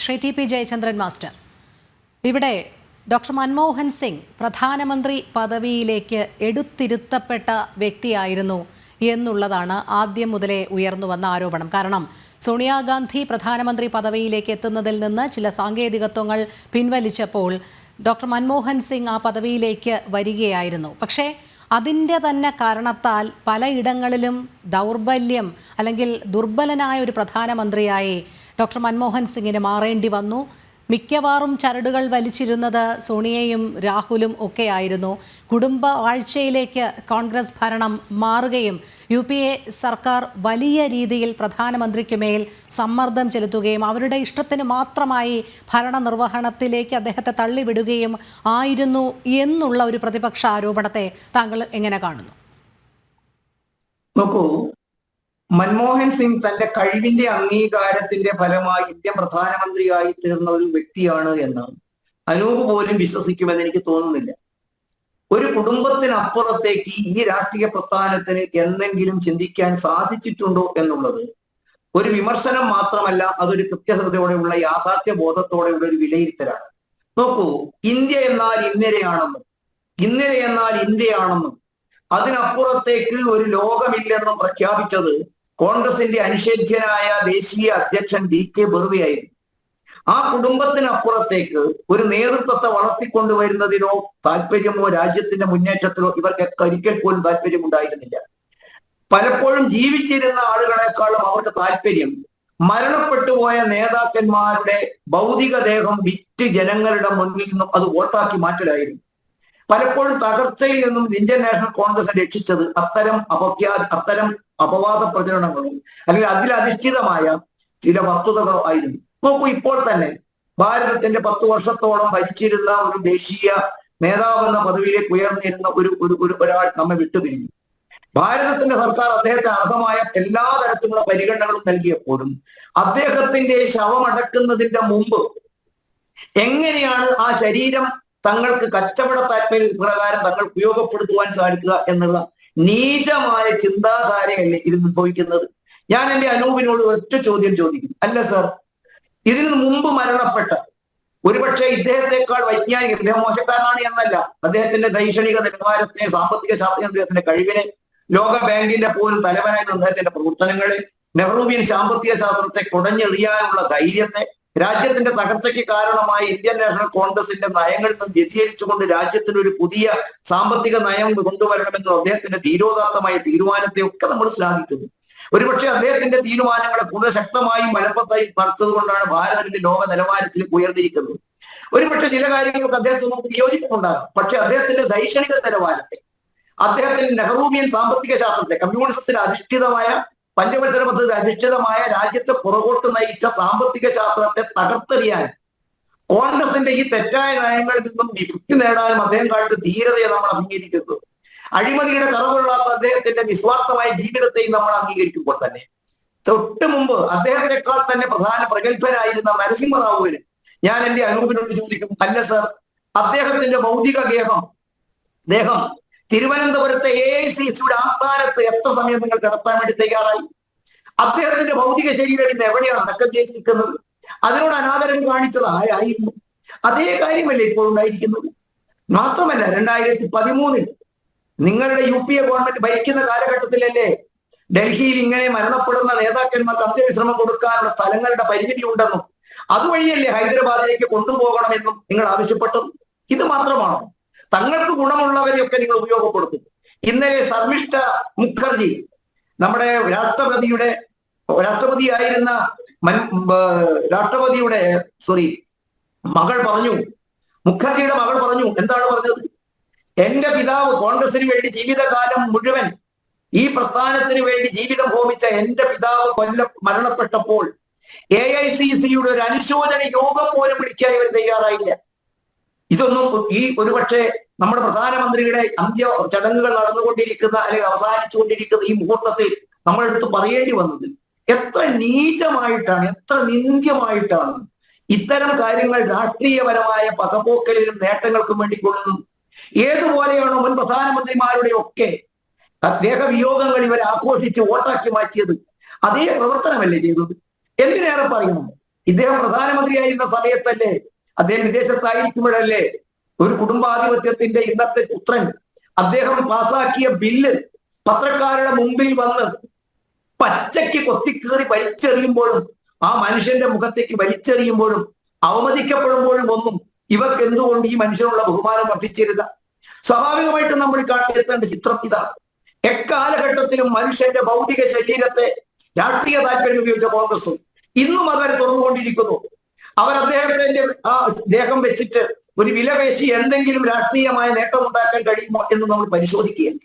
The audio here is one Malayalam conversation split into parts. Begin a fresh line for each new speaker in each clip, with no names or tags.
ശ്രീ ടി.പി. ജയചന്ദ്രൻ മാസ്റ്റർ, ഇവിടെ ഡോക്ടർ മൻമോഹൻ സിംഗ് പ്രധാനമന്ത്രി പദവിയിലേക്ക് എടുത്തിരുത്തപ്പെട്ട വ്യക്തിയായിരുന്നു എന്നുള്ളതാണ് ആദ്യം മുതലേ ഉയർന്നു വന്ന ആരോപണം. കാരണം സോണിയാഗാന്ധി പ്രധാനമന്ത്രി പദവിയിലേക്ക് എത്തുന്നതിൽ നിന്ന് ചില സാങ്കേതികത്വങ്ങൾ പിൻവലിച്ചപ്പോൾ ഡോക്ടർ മൻമോഹൻ സിംഗ് ആ പദവിയിലേക്ക് വരികയായിരുന്നു. പക്ഷേ അതിൻ്റെ തന്നെ കാരണത്താൽ പലയിടങ്ങളിലും ദൗർബല്യം അല്ലെങ്കിൽ ദുർബലനായ ഒരു പ്രധാനമന്ത്രിയായി ഡോക്ടർ മൻമോഹൻ സിംഗിന് മാറേണ്ടി വന്നു. മിക്കവാറും ചരടുകൾ വലിച്ചിരുന്നത് സോണിയയും രാഹുലും ഒക്കെയായിരുന്നു. കുടുംബ വാഴ്ചയിലേക്ക് കോൺഗ്രസ് ഭരണം മാറുകയും UPA സർക്കാർ വലിയ രീതിയിൽ പ്രധാനമന്ത്രിക്ക് മേൽ സമ്മർദ്ദം ചെലുത്തുകയും അവരുടെ ഇഷ്ടത്തിന് മാത്രമായി ഭരണനിർവഹണത്തിലേക്ക് അദ്ദേഹത്തെ തള്ളിവിടുകയും ആയിരുന്നു എന്നുള്ള ഒരു പ്രതിപക്ഷ ആരോപണത്തെ താങ്കൾ എങ്ങനെ കാണുന്നു?
നോക്കൂ, മൻമോഹൻ സിംഗ് തന്റെ കഴിവിന്റെ അംഗീകാരത്തിന്റെ ഫലമായി ഇന്ത്യൻ പ്രധാനമന്ത്രിയായി തീർന്ന ഒരു വ്യക്തിയാണ് എന്ന് അനൂപ് പോലും വിശ്വസിക്കുമെന്ന് എനിക്ക് തോന്നുന്നില്ല. ഒരു കുടുംബത്തിനപ്പുറത്തേക്ക് ഈ രാഷ്ട്രീയ പ്രസ്ഥാനത്തിന് എന്തെങ്കിലും ചിന്തിക്കാൻ സാധിച്ചിട്ടുണ്ടോ എന്നുള്ളത് ഒരു വിമർശനം മാത്രമല്ല, അതൊരു കൃത്യതയോടെയുള്ള യാഥാർത്ഥ്യ ബോധത്തോടെയുള്ള ഒരു വിലയിരുത്തലാണ്. നോക്കൂ, ഇന്ത്യ എന്നാൽ ഇന്നലെയാണെന്നും ഇന്നലെ എന്നാൽ ഇന്ത്യയാണെന്നും അതിനപ്പുറത്തേക്ക് ഒരു ലോകമില്ലെന്നും പ്രഖ്യാപിച്ചത് കോൺഗ്രസിന്റെ അനിഷേധ്യനായ ദേശീയ അധ്യക്ഷൻ DK ബറുവയായിരുന്നു. ആ കുടുംബത്തിനപ്പുറത്തേക്ക് ഒരു നേതൃത്വത്തെ വളർത്തിക്കൊണ്ടുവരുന്നതിനോ താല്പര്യമോ രാജ്യത്തിന്റെ മുന്നേറ്റത്തിലോ ഇവർക്ക് ഒരിക്കൽ പോലും താല്പര്യമുണ്ടായിരുന്നില്ല. പലപ്പോഴും ജീവിച്ചിരുന്ന ആളുകളെക്കാളും അവർക്ക് താല്പര്യം മരണപ്പെട്ടുപോയ നേതാക്കന്മാരുടെ ഭൗതികദേഹം വിറ്റ് ജനങ്ങളുടെ മുന്നിൽ നിന്നും അത് വോട്ടാക്കി മാറ്റലായിരുന്നു. പലപ്പോഴും തകർച്ചയിൽ നിന്നും ഇന്ത്യൻ നാഷണൽ കോൺഗ്രസ് രക്ഷിച്ചത് അത്തരം അപവാദ പ്രചരണങ്ങളും അല്ലെങ്കിൽ അതിലധിഷ്ഠിതമായ ചില വസ്തുതകളോ ആയിരുന്നു. നോക്കൂ, ഇപ്പോൾ തന്നെ ഭാരതത്തിന്റെ 10 വർഷത്തോളം ഭരിച്ചിരുന്ന ഒരു ദേശീയ നേതാവെന്ന പദവിയിലേക്ക് ഉയർന്നിരുന്ന ഒരാൾ നമ്മെ വിട്ടുപിരിഞ്ഞു. ഭാരതത്തിന്റെ സർക്കാർ അദ്ദേഹത്തെ അർഹമായ എല്ലാ തരത്തിലുള്ള പരിഗണനകളും നൽകിയപ്പോഴും അദ്ദേഹത്തിന്റെ ശവമടക്കുന്നതിന്റെ മുമ്പ് എങ്ങനെയാണ് ആ ശരീരം തങ്ങൾക്ക് കച്ചവട താല്പര്യ പ്രകാരം തങ്ങൾ ഉപയോഗപ്പെടുത്തുവാൻ സാധിക്കുക എന്നുള്ള നീചമായ ചിന്താധാരയല്ലേ ഇതിൽ ഉത്ഭവിക്കുന്നത്? ഞാൻ എന്റെ അനൂപിനോട് ഒറ്റ ചോദ്യം ചോദിക്കും. അല്ല സർ, ഇതിനു മുമ്പ് മരണപ്പെട്ട ഒരുപക്ഷെ ഇദ്ദേഹത്തെക്കാൾ വൈജ്ഞാനിക, ഇദ്ദേഹം മോശക്കാരനാണ് എന്നല്ല, അദ്ദേഹത്തിന്റെ ദൈക്ഷണിക നിലവാരത്തെ, സാമ്പത്തിക ശാസ്ത്രീയ അദ്ദേഹത്തിന്റെ കഴിവിനെ, ലോക ബാങ്കിന്റെ പോലും തലവനായി അദ്ദേഹത്തിന്റെ പ്രവർത്തനങ്ങളെ, നെഹ്റുവിയൻ സാമ്പത്തിക ശാസ്ത്രത്തെ കുടഞ്ഞെറിയാനുള്ള ധൈര്യത്തെ, രാജ്യത്തിന്റെ തകർച്ചയ്ക്ക് കാരണമായ ഇന്ത്യൻ നാഷണൽ കോൺഗ്രസിന്റെ നയങ്ങളിൽ നിന്ന് വ്യതിചരിച്ചുകൊണ്ട് രാജ്യത്തിന് ഒരു പുതിയ സാമ്പത്തിക നയം കൊണ്ടുവരണമെന്ന അദ്ദേഹത്തിന്റെ ധീരോദാത്തമായ തീരുമാനത്തെ ഒക്കെ നമ്മൾ ശ്ലാഘിക്കുന്നു. ഒരുപക്ഷെ അദ്ദേഹത്തിന്റെ തീരുമാനങ്ങളെ കൂടുതൽ ശക്തമായും ഫലപ്രദമായി നടത്തുന്നത് കൊണ്ടാണ് ഭാരതത്തിന്റെ ലോക നിലവാരത്തിലേക്ക് ഉയർന്നിരിക്കുന്നത്. ഒരുപക്ഷെ ചില കാര്യങ്ങൾക്ക് അദ്ദേഹത്തിന് വിയോജിപ്പുണ്ടാകും. പക്ഷെ അദ്ദേഹത്തിന്റെ ദൈക്ഷണിക നിലവാരത്തെ, അദ്ദേഹത്തിന്റെ നെഹ്റുവിയൻ സാമ്പത്തിക ശാസ്ത്രത്തെ, കമ്മ്യൂണിസത്തിൽ അധിഷ്ഠിതമായ പഞ്ചവത്സര പദ്ധതി അധിഷ്ഠിതമായ രാജ്യത്തെ പുറകോട്ട് നയിച്ച സാമ്പത്തിക ശാസ്ത്രത്തെ തകർത്തെറിയാൻ, കോൺഗ്രസിന്റെ ഈ തെറ്റായ നയങ്ങളിൽ നിന്നും വിമുക്തി നേടാനും അദ്ദേഹം കാണിച്ച ധീരതയെ നമ്മൾ അംഗീകരിക്കുന്നു. അഴിമതിയുടെ കറകൊള്ളാത്ത അദ്ദേഹത്തിന്റെ നിസ്വാർത്ഥമായ ജീവിതത്തെയും നമ്മൾ അംഗീകരിക്കുമ്പോൾ തന്നെ തൊട്ട് മുമ്പ് അദ്ദേഹത്തെക്കാൾ തന്നെ പ്രഗത്ഭനായിരുന്ന നരസിംഹറാവുവിന് ഞാൻ എന്റെ അനൂപിനോട് ചോദിക്കും, അല്ല സർ, അദ്ദേഹത്തിന്റെ ഭൗതിക ദേഹം തിരുവനന്തപുരത്തെ AICCയുടെ ആസ്ഥാനത്ത് എത്ര സമയം നിങ്ങൾ കിടത്താൻ വേണ്ടി തയ്യാറായി? അദ്ദേഹത്തിന്റെ ഭൗതിക ശരീരം ഇന്ന് എവിടെയാണ് അടക്കം ചെയ്തിരിക്കുന്നത്? അതിനോട് അനാദരം കാണിച്ചത് ആരായിരുന്നു? അതേ കാര്യമല്ലേ ഇപ്പോൾ ഉണ്ടായിരിക്കുന്നത്? മാത്രമല്ല, 2013 നിങ്ങളുടെ UPA ഗവൺമെന്റ് ഭരിക്കുന്ന കാലഘട്ടത്തിലല്ലേ ഡൽഹിയിൽ ഇങ്ങനെ മരണപ്പെടുന്ന നേതാക്കന്മാർക്ക് അന്ത്യവിശ്രമം കൊടുക്കാനുള്ള സ്ഥലങ്ങളുടെ പരിമിതി ഉണ്ടെന്നും അതുവഴിയല്ലേ ഹൈദരാബാദിലേക്ക് കൊണ്ടുപോകണമെന്നും നിങ്ങൾ ആവശ്യപ്പെട്ടു? ഇത് മാത്രമാണോ? തങ്ങൾക്ക് ഗുണമുള്ളവരെയൊക്കെ നിങ്ങൾ ഉപയോഗപ്പെടുത്തും. ഇന്നലെ ശർമിഷ്ഠ മുഖർജി, നമ്മുടെ രാഷ്ട്രപതിയായിരുന്ന മകൾ പറഞ്ഞു, മുഖർജിയുടെ മകൾ പറഞ്ഞു, എന്താണ് പറഞ്ഞത്? എന്റെ പിതാവ് കോൺഗ്രസിന് വേണ്ടി ജീവിതകാലം മുഴുവൻ ഈ പ്രസ്ഥാനത്തിന് വേണ്ടി ജീവിതം ഹോമിച്ച എന്റെ പിതാവ് മരണപ്പെട്ടപ്പോൾ AICCയുടെ ഒരു അനുശോചന യോഗം പോലും വിളിക്കാൻ ഇവർ തയ്യാറായില്ല. ഇതൊന്നും ഈ ഒരുപക്ഷെ നമ്മുടെ പ്രധാനമന്ത്രിയുടെ അന്ത്യ ചടങ്ങുകൾ നടന്നുകൊണ്ടിരിക്കുന്ന അല്ലെങ്കിൽ അവസാനിച്ചുകൊണ്ടിരിക്കുന്ന ഈ മുഹൂർത്തത്തിൽ നമ്മളെടുത്ത് പറയേണ്ടി വന്നത് എത്ര നീചമായിട്ടാണ്, എത്ര നിന്ദ്യമായിട്ടാണ് ഇത്തരം കാര്യങ്ങൾ രാഷ്ട്രീയപരമായ പകപോക്കലിനും നേട്ടങ്ങൾക്കും വേണ്ടി കൊള്ളുന്നത്. ഏതുപോലെയാണോ മുൻ പ്രധാനമന്ത്രിമാരുടെ ഒക്കെ ദേഹവിയോഗങ്ങൾ ഇവരെ ആഘോഷിച്ച് വോട്ടാക്കി മാറ്റിയത്? അതേ പ്രവർത്തനമല്ലേ ചെയ്തത്? എന്തിനേറെ പറയണം, ഇദ്ദേഹം പ്രധാനമന്ത്രിയായിരുന്ന സമയത്തല്ലേ, അദ്ദേഹം വിദേശത്തായിരിക്കുമ്പോഴല്ലേ ഒരു കുടുംബാധിപത്യത്തിന്റെ ഇന്നത്തെ പുത്രൻ അദ്ദേഹം പാസാക്കിയ ബില്ല് പത്രക്കാരുടെ മുമ്പിൽ വന്ന് പച്ചയ്ക്ക് കൊത്തിക്കേറി വലിച്ചെറിയുമ്പോഴും ആ മനുഷ്യന്റെ മുഖത്തേക്ക് വലിച്ചെറിയുമ്പോഴും അവമതിക്കപ്പെടുമ്പോഴും ഒന്നും ഇവർക്ക് എന്തുകൊണ്ട് ഈ മനുഷ്യനുള്ള ബഹുമാനം വർദ്ധിച്ചിരുന്ന? സ്വാഭാവികമായിട്ടും നമ്മൾ കാട്ടിയെത്തേണ്ട ചിത്രം ഇതാണ്. എക്കാലഘട്ടത്തിലും മനുഷ്യന്റെ ഭൗതിക ശരീരത്തെ രാഷ്ട്രീയ താല്പര്യം ഉപയോഗിച്ച കോൺഗ്രസും ഇന്നും അവർ തുറന്നുകൊണ്ടിരിക്കുന്നു. അവർ അദ്ദേഹത്തിന്റെ ആ ദേഹം വെച്ചിട്ട് ഒരു വിലപേശി എന്തെങ്കിലും രാഷ്ട്രീയമായ നേട്ടം ഉണ്ടാക്കാൻ കഴിയുമോ എന്ന് നമ്മൾ പരിശോധിക്കുകയാണ്.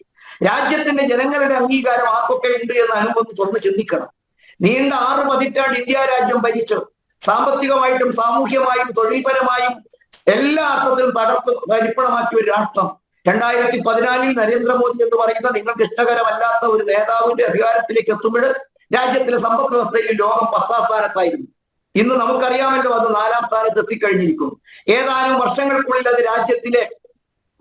രാജ്യത്തിന്റെ ജനങ്ങളുടെ അംഗീകാരം ആർക്കൊക്കെ ഉണ്ട് എന്ന് അനുഭവം തുറന്ന് ചിന്തിക്കണം. നീണ്ട 6 പതിറ്റാണ്ട് ഇന്ത്യ രാജ്യം ഭരിച്ചു. സാമ്പത്തികമായിട്ടും സാമൂഹ്യമായും തൊഴിൽപരമായും എല്ലാ അർത്ഥത്തിലും തകർത്ത് തരിപ്പണമാക്കിയ ഒരു രാഷ്ട്രം 2014 നരേന്ദ്രമോദി എന്ന് പറയുന്ന നിങ്ങൾക്ക് ഇഷ്ടകരമല്ലാത്ത ഒരു നേതാവിന്റെ അധികാരത്തിലേക്ക് എത്തുമ്പോൾ രാജ്യത്തിലെ സമ്പദ് വ്യവസ്ഥയിൽ ലോകം 10ാം സ്ഥാനത്തായിരുന്നു. ഇന്ന് നമുക്കറിയാമല്ലോ അത് 4ാം സ്ഥാനത്ത് എത്തിക്കഴിഞ്ഞിരിക്കുന്നു. ഏതാനും വർഷങ്ങൾക്കുള്ളിൽ അത് രാജ്യത്തിലെ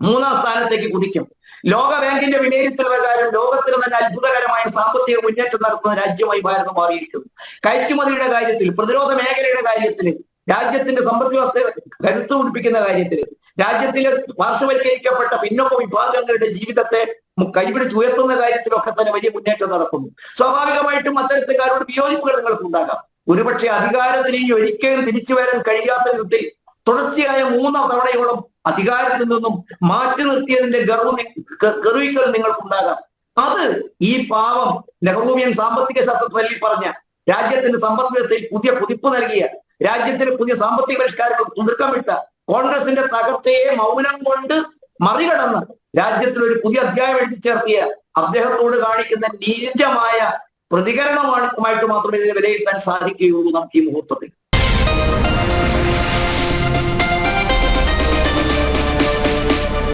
3ാം സ്ഥാനത്തേക്ക് കുതിക്കും. ലോക ബാങ്കിന്റെ വിലയിരുത്തൽ പ്രകാരം ലോകത്തിന് തന്നെ അത്ഭുതകരമായ സാമ്പത്തിക മുന്നേറ്റം നടത്തുന്ന രാജ്യമായി ഭാരതം മാറിയിരിക്കുന്നു. കയറ്റുമതിയുടെ കാര്യത്തിൽ, പ്രതിരോധ മേഖലയുടെ കാര്യത്തിൽ, രാജ്യത്തിന്റെ സമ്പദ് വ്യവസ്ഥയെ കരുത്തു പിടിപ്പിക്കുന്ന കാര്യത്തിൽ, രാജ്യത്തിലെ പാർശ്വവൽക്കരിക്കപ്പെട്ട പിന്നോക്ക വിഭാഗങ്ങളുടെ ജീവിതത്തെ കൈപിടിച്ചുയർത്തുന്ന കാര്യത്തിലൊക്കെ തന്നെ വലിയ മുന്നേറ്റം നടക്കുന്നു. സ്വാഭാവികമായിട്ടും അത്തരത്തുകാരോട് വിയോജിപ്പുകൾ നിങ്ങൾക്ക് ഉണ്ടാകാം. ഒരുപക്ഷെ അധികാരത്തിൽ ഇനി ഒരിക്കലും തിരിച്ചു വരാൻ കഴിയാത്ത വിധത്തിൽ തുടർച്ചയായ 3 തവണയോളം അധികാരത്തിൽ നിന്നും മാറ്റി നിർത്തിയതിന്റെ ഗർവിക്കൽ നിങ്ങൾക്കുണ്ടാകാം. അത് ഈ പാവം നെഹ്റുവിയൻ സാമ്പത്തിക ശാസ്ത്രത്തിൽ പറഞ്ഞ രാജ്യത്തിന്റെ സമ്പദ് വ്യവസ്ഥയിൽ പുതിയ കുതിപ്പ് നൽകിയ, രാജ്യത്തിന് പുതിയ സാമ്പത്തിക പരിഷ്കാരങ്ങൾ തുടക്കമിട്ട കോൺഗ്രസിന്റെ തകർച്ചയെ മൗനം കൊണ്ട് മറികടന്ന് രാജ്യത്തിൽ ഒരു പുതിയ അധ്യായം എഴുതി ചേർത്തിയ അദ്ദേഹത്തോട് കാണിക്കുന്ന നീചമായ പ്രതികരണമായിട്ട് മാത്രമേ ഇതിനെ വിലയിരുത്താൻ സാധിക്കുകയുള്ളൂ നമുക്ക് ഈ മുഹൂർത്തത്തിൽ.